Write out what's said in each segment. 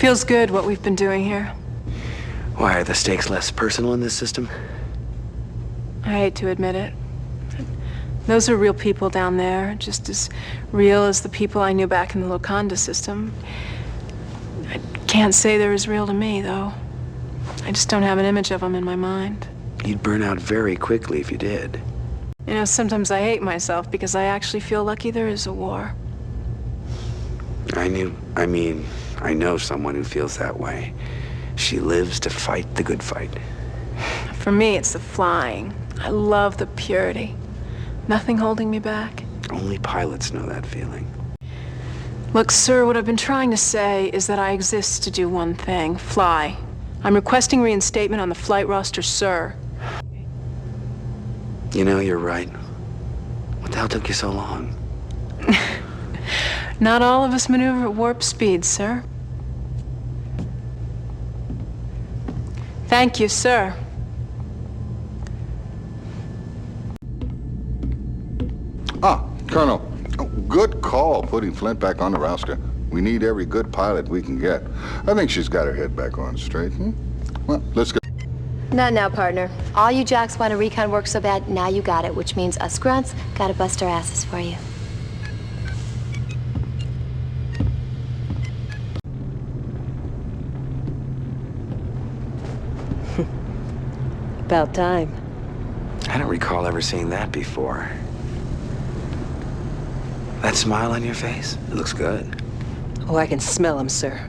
Feels good what we've been doing here. Why, are the stakes less personal in this system? I hate to admit it. Those are real people down there, just as real as the people I knew back in the Locanda system. I can't say they're as real to me, though. I just don't have an image of them in my mind. You'd burn out very quickly if you did. You know, sometimes I hate myself because I actually feel lucky there is a war. I know someone who feels that way. She lives to fight the good fight. For me, it's the flying. I love the purity. Nothing holding me back. Only pilots know that feeling. Look, sir, what I've been trying to say is that I exist to do one thing, fly. I'm requesting reinstatement on the flight roster, sir. You know, you're right. What the hell took you so long? Not all of us maneuver at warp speed, sir. Thank you, sir. Ah, Colonel. Oh, good call putting Flint back on the roster. We need every good pilot we can get. I think she's got her head back on straight. Well, let's go. Not now, partner. All you jocks want to recon work so bad, now you got it, which means us grunts gotta bust our asses for you. About time. I don't recall ever seeing that before. That smile on your face? It looks good. Oh, I can smell them, sir.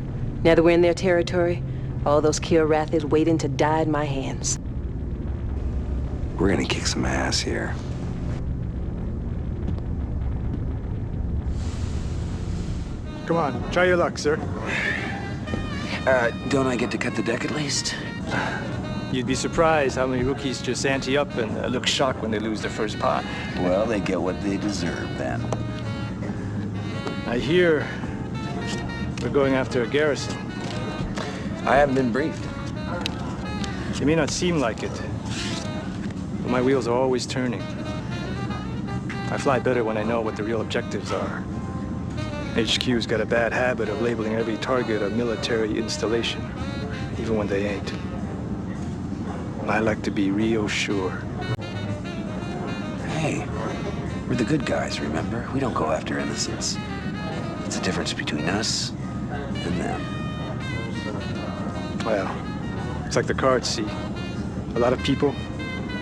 Now that we're in their territory, all those Kilrathis waiting to die in my hands. We're gonna kick some ass here. Come on, try your luck, sir. Don't I get to cut the deck at least? You'd be surprised how many rookies just ante up and look shocked when they lose their first pot. Well, they get what they deserve then. I hear we're going after a garrison. I haven't been briefed. It may not seem like it, but my wheels are always turning. I fly better when I know what the real objectives are. HQ's got a bad habit of labeling every target a military installation, even when they ain't. I like to be real sure. Hey, we're the good guys, remember? We don't go after innocents. It's the difference between us and them. Well, it's like the cards see. A lot of people,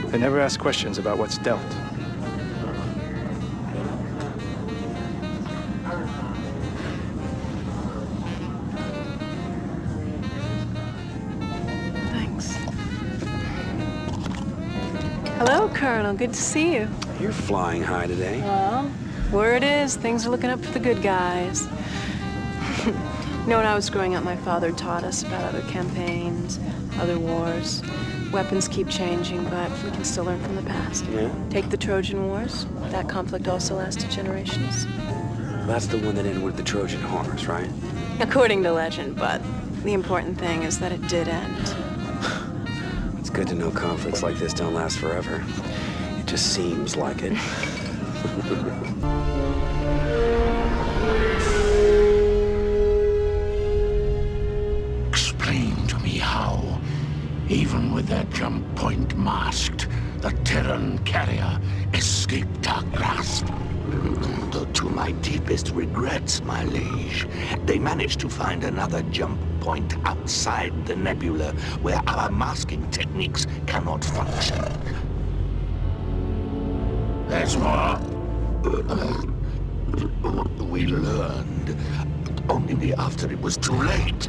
they never ask questions about what's dealt. Thanks. Hello, Colonel. Good to see you. You're flying high today. Well, word is, things are looking up for the good guys. You know, when I was growing up, my father taught us about other campaigns, other wars. Weapons keep changing, but we can still learn from the past. Yeah? Take the Trojan Wars. That conflict also lasted generations. That's the one that ended with the Trojan horse, right? According to legend, but the important thing is that it did end. It's good to know conflicts like this don't last forever. It just seems like it. Explain to me how, even with their jump point masked, the Terran carrier escaped our grasp. Though to my deepest regrets, my liege, they managed to find another jump point outside the nebula where our masking techniques cannot function. There's more. We learned only after it was too late.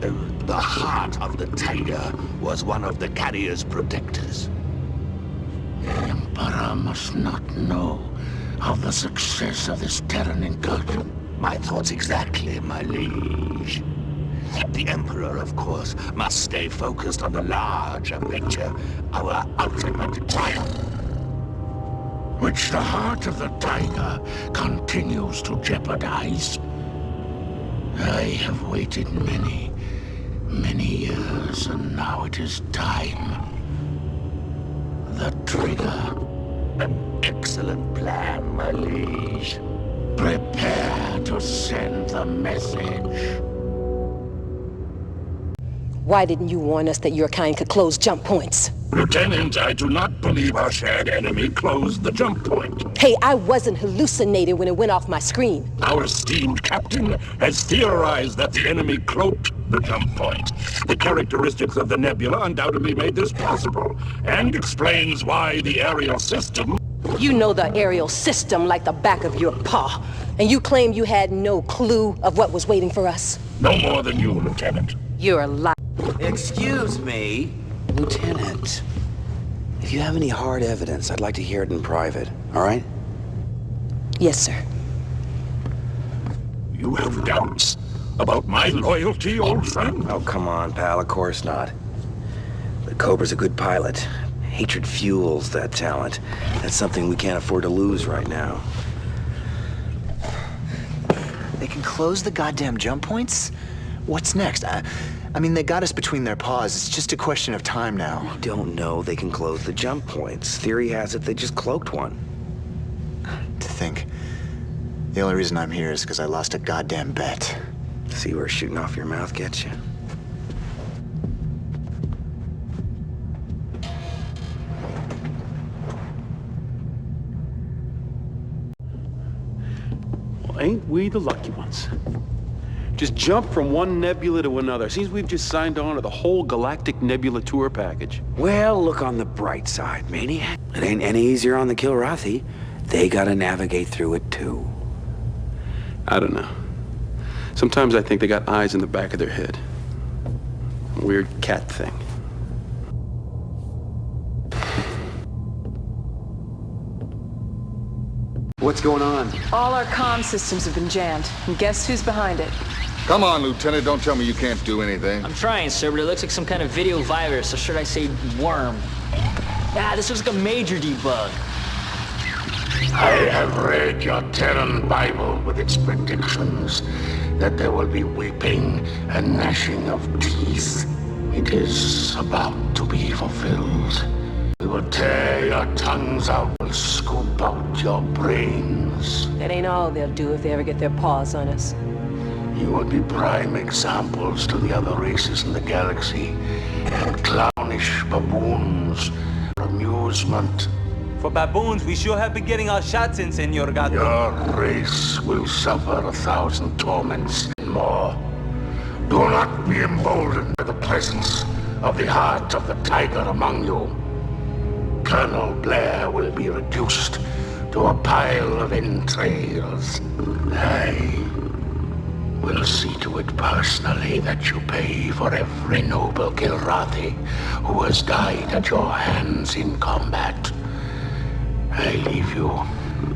The heart of the tiger was one of the carrier's protectors. The Emperor must not know of the success of this Terran incursion. My thoughts exactly, my liege. The Emperor, of course, must stay focused on the larger picture, our ultimate triumph. Which the heart of the tiger continues to jeopardize. I have waited many years, and now it is time. The trigger. An excellent plan, my liege. Prepare to send the message. Why didn't you warn us that your kind could close jump points? Lieutenant, I do not believe our shared enemy closed the jump point. Hey, I wasn't hallucinating when it went off my screen. Our esteemed captain has theorized that the enemy cloaked the jump point. The characteristics of the nebula undoubtedly made this possible, and explains why the aerial system... You know the aerial system like the back of your paw, and you claim you had no clue of what was waiting for us? No more than you, Lieutenant. You're a liar. Excuse me, Lieutenant. If you have any hard evidence, I'd like to hear it in private, all right? Yes, sir. You have doubts about my loyalty, old friend? Oh, come on, pal, of course not. But Cobra's a good pilot. Hatred fuels that talent. That's something we can't afford to lose right now. They can close the goddamn jump points? What's next? I mean, they got us between their paws. It's just a question of time now. We don't know they can close the jump points. Theory has it they just cloaked one. To think, the only reason I'm here is because I lost a goddamn bet. See where shooting off your mouth gets you? Well, ain't we the lucky ones? Just jump from one nebula to another. Seems we've just signed on to the whole galactic nebula tour package. Well, look on the bright side, maniac. It ain't any easier on the Kilrathi. They gotta navigate through it, too. I don't know. Sometimes I think they got eyes in the back of their head. A weird cat thing. What's going on? All our comm systems have been jammed. And guess who's behind it? Come on, Lieutenant, don't tell me you can't do anything. I'm trying, sir, but it looks like some kind of video virus, or should I say worm? This looks like a major debug. I have read your Terran Bible with its predictions that there will be weeping and gnashing of teeth. It is about to be fulfilled. We will tear your tongues out and scoop out your brains. That ain't all they'll do if they ever get their paws on us. You will be prime examples to the other races in the galaxy, and clownish baboons for amusement. For baboons, we sure have been getting our shots in, Senor Gato. Your race will suffer 1,000 torments and more. Do not be emboldened by the presence of the heart of the tiger among you. Colonel Blair will be reduced to a pile of entrails. I will see to it personally that you pay for every noble Kilrathi who has died at your hands in combat. I leave you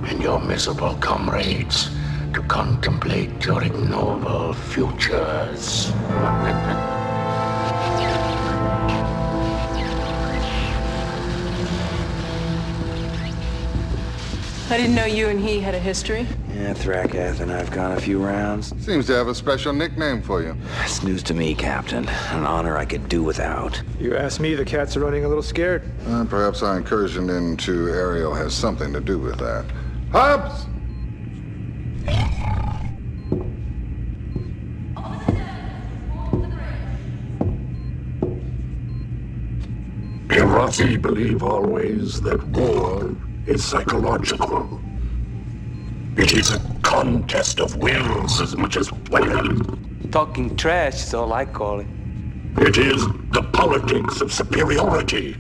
and your miserable comrades to contemplate your ignoble futures. I didn't know you and he had a history. Yeah, Thrakath and I've gone a few rounds. Seems to have a special nickname for you. It's news to me, Captain. An honor I could do without. You ask me, the cats are running a little scared. Perhaps our incursion into Ariel has something to do with that. Hubs! Kilrathi believe always that war is psychological. It is a contest of wills as much as weapons. Talking trash is all I call it. It is the politics of superiority.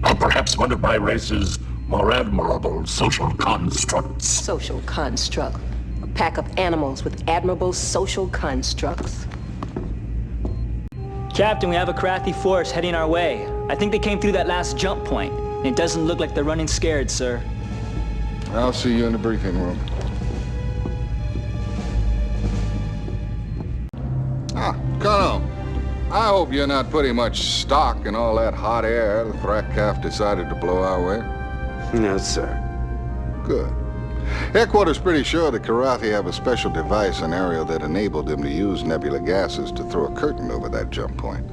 Or perhaps one of my race's more admirable social constructs. Social construct. A pack of animals with admirable social constructs. Captain, we have a Kilrathi force heading our way. I think they came through that last jump point. And it doesn't look like they're running scared, sir. I'll see you in the briefing room. Colonel, I hope you're not putting much stock in all that hot air the Thrakath decided to blow our way. No, sir. Good. Headquarters pretty sure the Kilrathi have a special device in Ariel that enabled them to use nebula gases to throw a curtain over that jump point.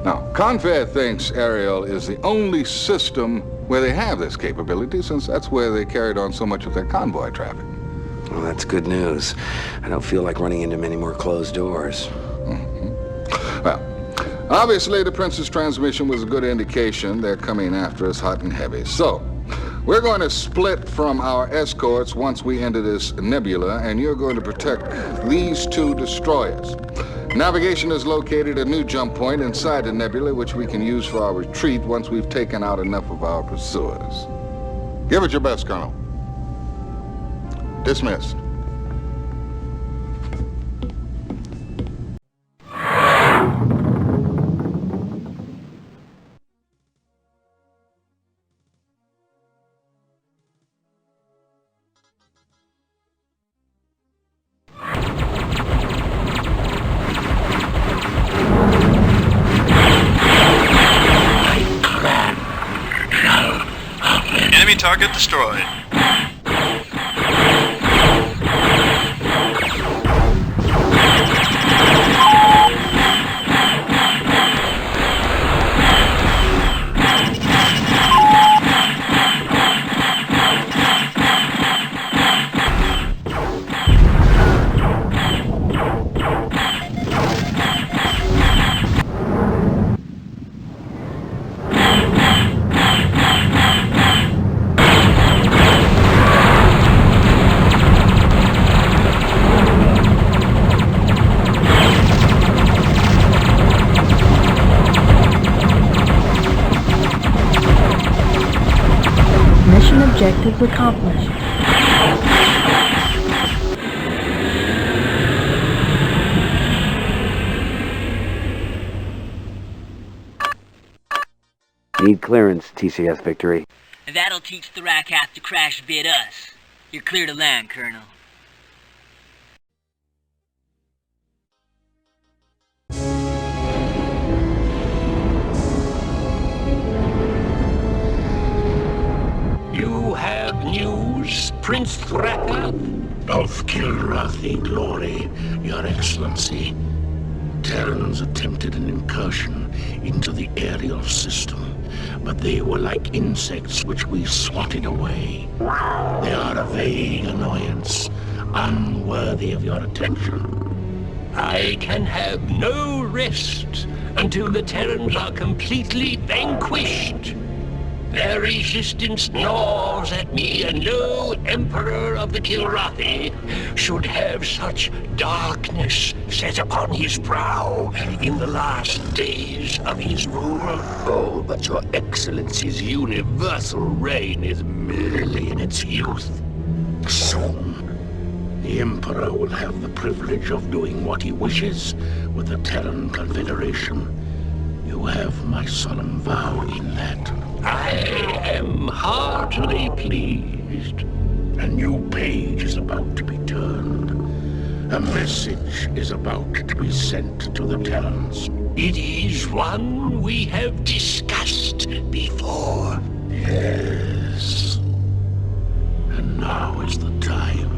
Now, Confed thinks Ariel is the only system where they have this capability, since that's where they carried on so much of their convoy traffic. Well, that's good news. I don't feel like running into many more closed doors. Obviously, the Prince's transmission was a good indication they're coming after us hot and heavy. So, we're going to split from our escorts once we enter this nebula, and you're going to protect these two destroyers. Navigation is located a new jump point inside the nebula, which we can use for our retreat once we've taken out enough of our pursuers. Give it your best, Colonel. Dismissed. Enemy target destroyed. Mission objective accomplished. Need clearance, TCS Victory. That'll teach the Rackhath to crash bid us. You're clear to land, Colonel. You have news, Prince Rackhath? Of Kilrathi glory, Your Excellency. Terrans attempted an incursion into the aerial system, but they were like insects which we swatted away. They are a vague annoyance, unworthy of your attention. I can have no rest until the Terrans are completely vanquished. Their resistance gnaws at me, and no Emperor of the Kilrathi should have such darkness set upon his brow in the last days of his rule. Oh, but Your Excellency's universal reign is merely in its youth. Soon, the Emperor will have the privilege of doing what he wishes with the Terran Confederation. You have my solemn vow in that. I am heartily pleased. A new page is about to be turned. A message is about to be sent to the Terrans. It is one we have discussed before. Yes. And now is the time.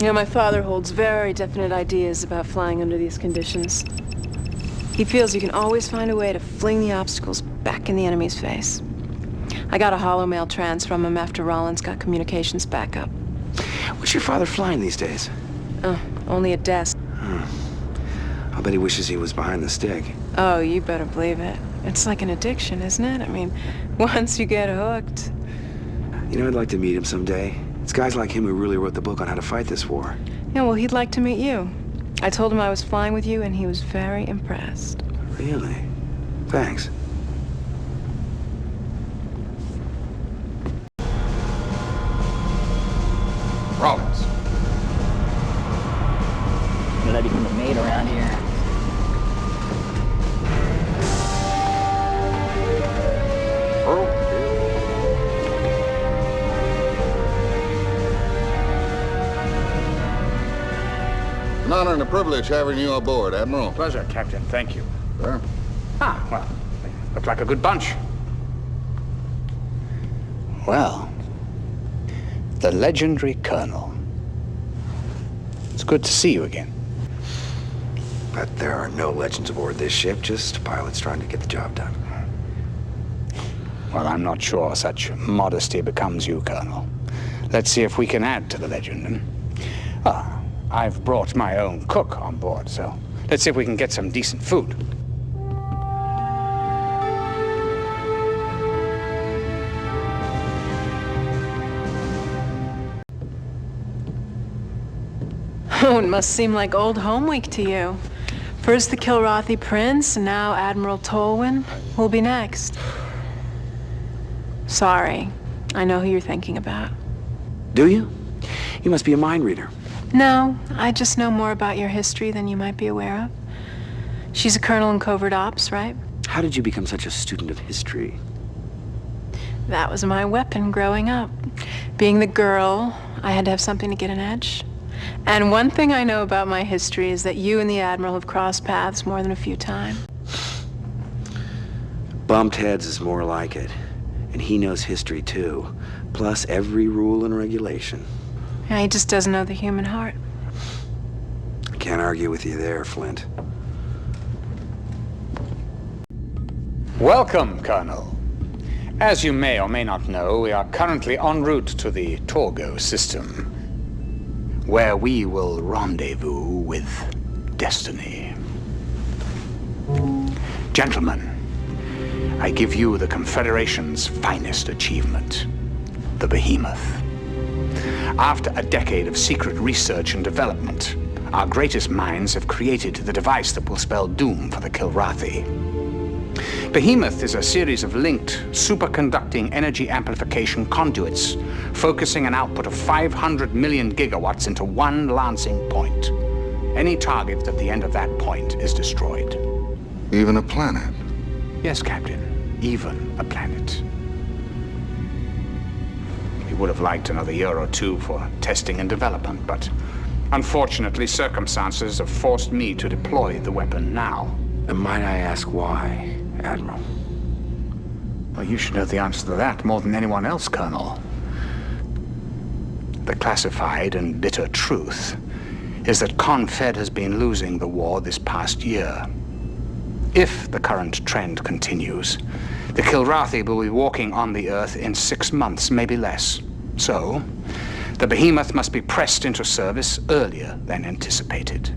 You know, my father holds very definite ideas about flying under these conditions. He feels you can always find a way to fling the obstacles back in the enemy's face. I got a holomail trans from him after Rollins got communications back up. What's your father flying these days? Only a desk. I'll bet he wishes he was behind the stick. Oh, you better believe it. It's like an addiction, isn't it? I mean, once you get hooked. You know, I'd like to meet him someday. It's guys like him who really wrote the book on how to fight this war. Yeah, well, he'd like to meet you. I told him I was flying with you, and he was very impressed. Really? Thanks. Rollins. Did I become a maid around here? An honor and a privilege having you aboard, Admiral. Pleasure, Captain. Thank you. Sir? Well, they look like a good bunch. Well, the legendary Colonel. It's good to see you again. But there are no legends aboard this ship, just pilots trying to get the job done. Well, I'm not sure such modesty becomes you, Colonel. Let's see if we can add to the legend. Ah, I've brought my own cook on board, so let's see if we can get some decent food. Oh, it must seem like old home week to you. First the Kilrathi prince, and now Admiral Tolwyn. Who'll be next? Sorry, I know who you're thinking about. Do you? You must be a mind reader. No, I just know more about your history than you might be aware of. She's a colonel in covert ops, right? How did you become such a student of history? That was my weapon growing up. Being the girl, I had to have something to get an edge. And one thing I know about my history is that you and the Admiral have crossed paths more than a few times. Bumped heads is more like it. And he knows history too. Plus every rule and regulation. Yeah, he just doesn't know the human heart. I can't argue with you there, Flint. Welcome, Colonel. As you may or may not know, we are currently en route to the Torgo system, where we will rendezvous with destiny. Gentlemen, I give you the Confederation's finest achievement, the Behemoth. After a decade of secret research and development, our greatest minds have created the device that will spell doom for the Kilrathi. Behemoth is a series of linked, superconducting energy amplification conduits, focusing an output of 500 million gigawatts into one lancing point. Any target at the end of that point is destroyed. Even a planet? Yes, Captain. Even a planet. We would have liked another year or two for testing and development, but unfortunately, circumstances have forced me to deploy the weapon now. And might I ask why, Admiral? Well, you should know the answer to that more than anyone else, Colonel. The classified and bitter truth is that Confed has been losing the war this past year. If the current trend continues, the Kilrathi will be walking on the Earth in 6 months, maybe less. So, the Behemoth must be pressed into service earlier than anticipated.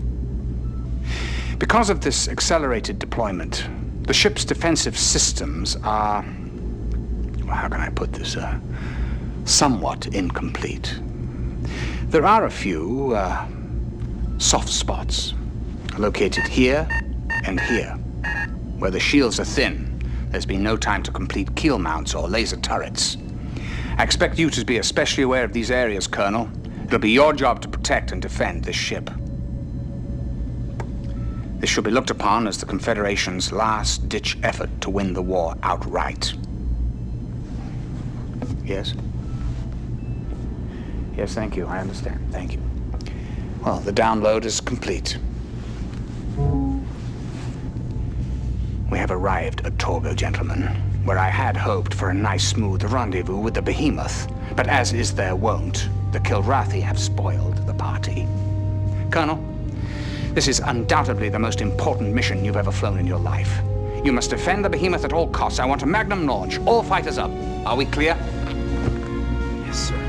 Because of this accelerated deployment, the ship's defensive systems are, well, how can I put this, somewhat incomplete. There are a few soft spots located here and here, where the shields are thin. There's been no time to complete keel mounts or laser turrets. I expect you to be especially aware of these areas, Colonel. It'll be your job to protect and defend this ship. This should be looked upon as the Confederation's last-ditch effort to win the war outright. Yes? Yes, thank you. I understand. Thank you. Well, the download is complete. We have arrived at Torgo, gentlemen, where I had hoped for a nice, smooth rendezvous with the Behemoth. But as is their wont, the Kilrathi have spoiled the party. Colonel, this is undoubtedly the most important mission you've ever flown in your life. You must defend the Behemoth at all costs. I want a magnum launch. All fighters up. Are we clear? Yes, sir.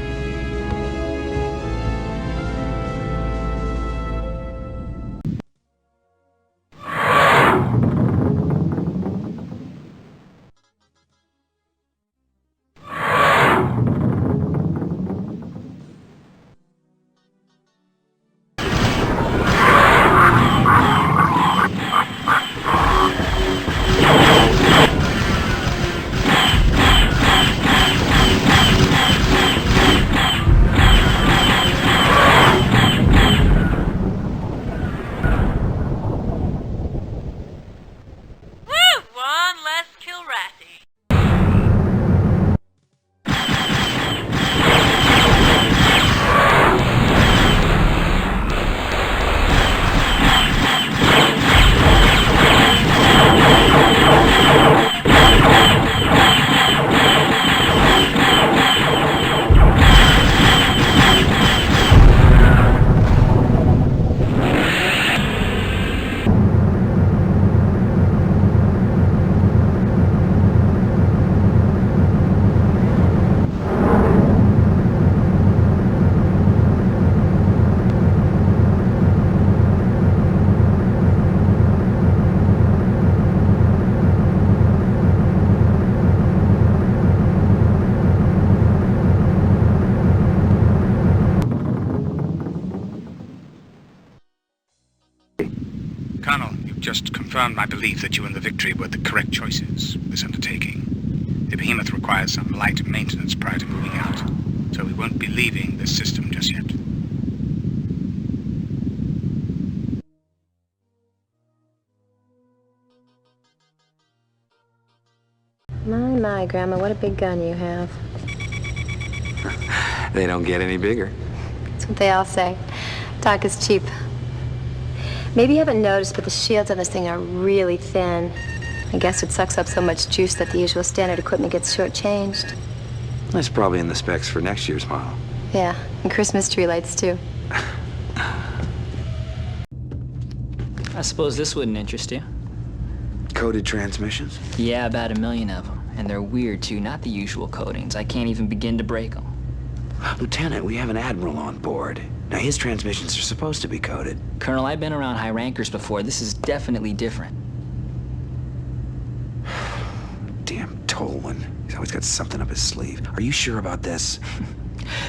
confirmed my belief that you and the Victory were the correct choices for this undertaking. The Behemoth requires some light maintenance prior to moving out, so we won't be leaving this system just yet. My, Grandma, what a big gun you have. They don't get any bigger. That's what they all say. Talk is cheap. Maybe you haven't noticed, but the shields on this thing are really thin. I guess it sucks up so much juice that the usual standard equipment gets shortchanged. That's probably in the specs for next year's model. Yeah, and Christmas tree lights, too. I suppose this wouldn't interest you. Coded transmissions? Yeah, about 1 million of them. And they're weird, too, not the usual coatings. I can't even begin to break them. Lieutenant, we have an Admiral on board. Now, his transmissions are supposed to be coded. Colonel, I've been around high rankers before. This is definitely different. Damn Tolwyn. He's always got something up his sleeve. Are you sure about this?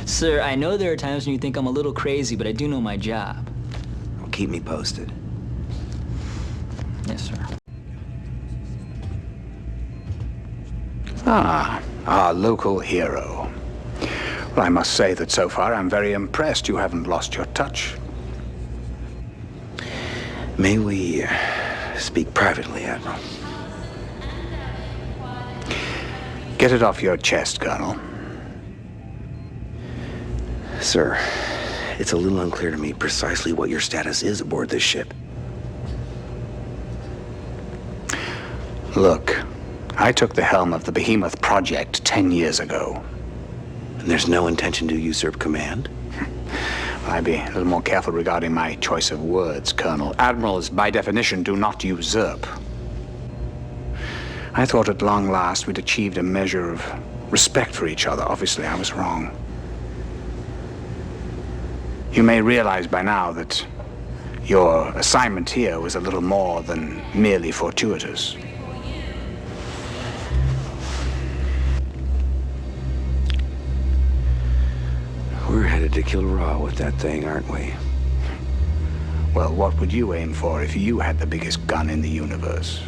Sir, I know there are times when you think I'm a little crazy, but I do know my job. Well, keep me posted. Yes, sir. Our local hero. Well, I must say that so far I'm very impressed you haven't lost your touch. May we speak privately, Admiral? Get it off your chest, Colonel. Sir, it's a little unclear to me precisely what your status is aboard this ship. Look, I took the helm of the Behemoth project 10 years ago. And there's no intention to usurp command? I'd be a little more careful regarding my choice of words, Colonel. Admirals, by definition, do not usurp. I thought at long last we'd achieved a measure of respect for each other. Obviously, I was wrong. You may realize by now that your assignment here was a little more than merely fortuitous. We're headed to Kilrathi with that thing, aren't we? Well, what would you aim for if you had the biggest gun in the universe?